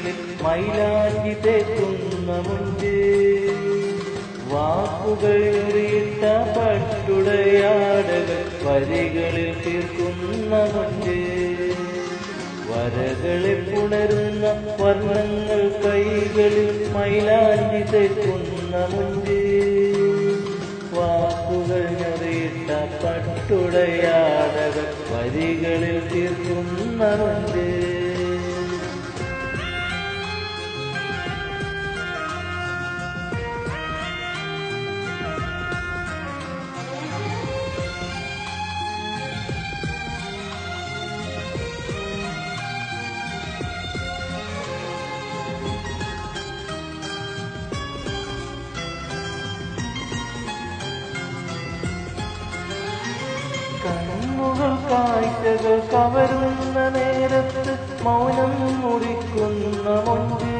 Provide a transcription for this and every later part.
കൈകളിൽ മൈലാഞ്ചി തേക്കുന്ന മുഞ്ച്, വാക്കുകൾ ഞൊറിയിട്ട പട്ടുടയാടകൾ വരികളിൽ തീർക്കുന്ന മുഞ്ച്, വരകളെ പുണരുന്ന വർണ്ണങ്ങൾ കൈകളിൽ മൈലാഞ്ചി തേക്കുന്ന മുഞ്ച്, വാക്കുകൾ ഞൊറിയിട്ട പട്ടുടയാടകൾ വരികളിൽ തീർക്കുന്ന മുഞ്ച്. കണ്ണുകൾ കാഴ്ചകൾ കവരുന്ന നേരത്ത് മൗനം മുറിക്കുന്ന മുഞ്ച്,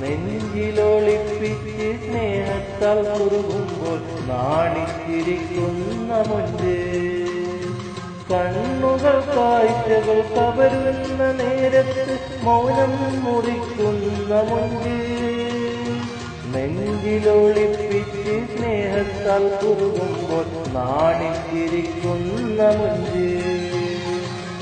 നെഞ്ചിലൊളിപ്പിച്ച് സ്നേഹത്താൽ കുറുകുമ്പോൾ നാണിച്ചിരിക്കുന്ന മുഞ്ച്. കണ്ണുകൾ കാഴ്ചകൾ കവരുന്ന നേരത്ത് മൗനം മുറിക്കുന്ന മുഞ്ച്, നെഞ്ചിലൊളിപ്പിച്ച് സ്നേഹത്താൽ കുറുകുമ്പോൾ നാണിച്ചിരിക്കുന്ന മുഞ്ച്,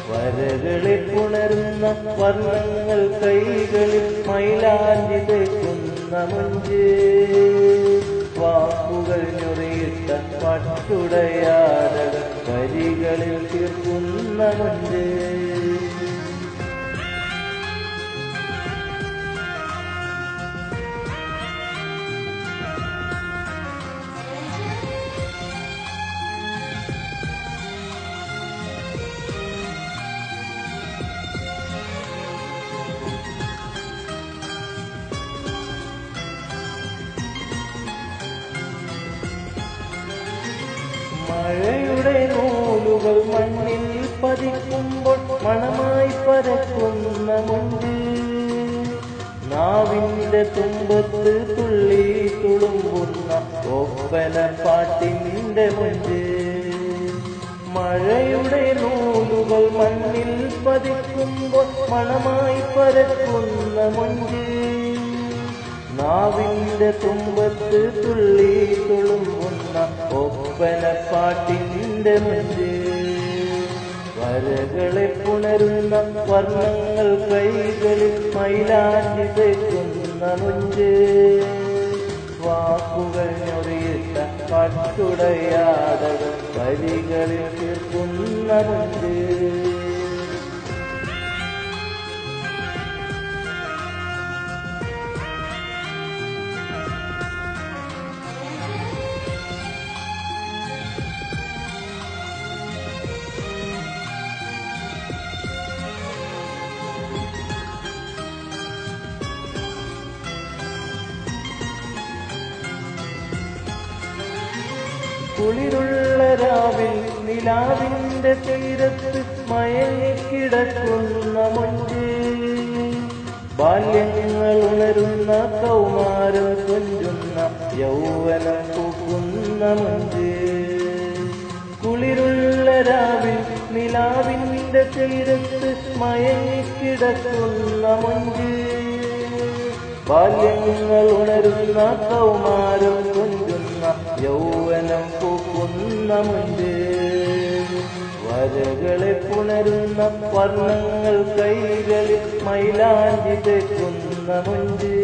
വരകളെ പുണരുന്ന വർണ്ണങ്ങൾ കൈകളിൽ മൈലാഞ്ചി തേക്കുന്ന മുഞ്ച്, വാക്കുകൾ ഞൊറിയിട്ട പട്ടുടയാടകൾ വരികളിൽ തീർക്കുന്ന മുഞ്ച്. മഴയുടെ നൂലുകൾ മണ്ണിൽ പതിക്കുമ്പോൾ മണമായി പരക്കുന്ന മുഞ്ച്, നാവിന്റെ തുമ്പത്ത് തുള്ളി തുളുമ്പുന്ന ഒപ്പന പാട്ടിന്റെ മുഞ്ച്. മഴയുടെ നൂലുകൾ മണ്ണിൽ പതിക്കുമ്പോൾ മണമായി പരക്കുന്ന മുഞ്ച്, നാവിന്റെ തുമ്പത്ത് തുള്ളി തുളുമ്പുന്ന ഒപ്പന പാട്ടിന്റെ മുഞ്ച്, വരകളെ പുണരുന്ന വർണ്ണങ്ങൾ കൈകളിൽ മൈലാഞ്ചി തേക്കുന്ന മുഞ്ച്, വാക്കുകൾ ഞൊറിയിട്ട പട്ടുടയാടകൾ വരികളിൽ തീർക്കുന്ന മുഞ്ച്. കുളിരുള്ള രാവിൽ നിലാവിന്റെ തീരത്ത് മയങ്ങിക്കിടക്കുന്ന മുഞ്ച്, ബാല്യങ്ങൾ ഉണരുന്ന കൗമാരം കൊഞ്ചുന്ന യൗവനം പൂക്കുന്ന മുഞ്ച്. കുളിരുള്ള രാവിൽ നിലാവിന്റെ തീരത്ത് മയങ്ങിക്കിടക്കുന്ന മുഞ്ച്, ബാല്യങ്ങൾ ഉണരുന്ന കൗമാരം കൊഞ്ചുന്ന യൗവനം പൂക്കുന്ന മുഞ്ച്, വരകളെ പുണരുന്ന വർണ്ണങ്ങൾ കൈകളിൽ മൈലാഞ്ചി തേക്കുന്ന മുഞ്ച്,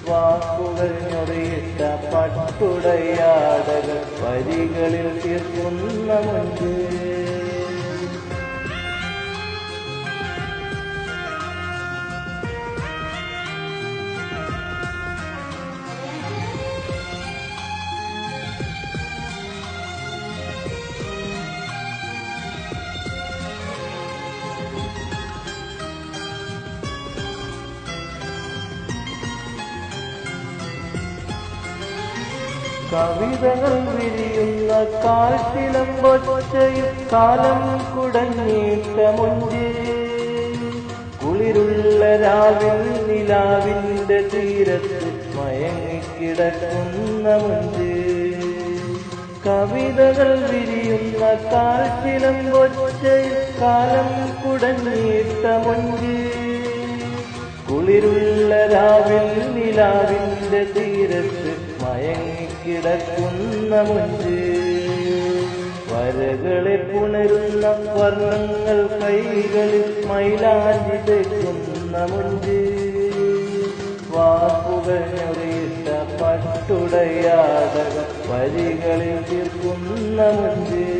വാക്കുകൾ ഞൊറിയിട്ട പട്ടുടയാടകൾ വരികളിൽ തീർക്കുന്ന മുഞ്ച്. കവിതകൾ വിരിയുന്ന കാൽച്ചിലമ്പൊച്ചയും കാലം കുടഞ്ഞിട്ട മുഞ്ച്, കുളിരുള്ള രാവിൽ നിലാവിന്റെ തീരത്ത് മയങ്ങിക്കിടക്കുന്ന മുഞ്ച്. കവിതകൾ വിരിയുന്ന കാൽച്ചിലമ്പൊച്ചയും കാലം കുടഞ്ഞിട്ട മുഞ്ച്, കുളിരുള്ള രാവിൽ നിലാവിന്റെ തീരത്ത് മയങ്ങിക്കിടക്കുന്ന മുഞ്ച്, വരകളെ പുണരുന്ന വർണ്ണങ്ങൾ കൈകളിൽ മൈലാഞ്ചി തേക്കുന്ന മുഞ്ച്, വാക്കുകൾ ഞൊറിയിട്ട പട്ടുടയാടകൾ വരികളിൽ തീർക്കുന്ന മുഞ്ച്.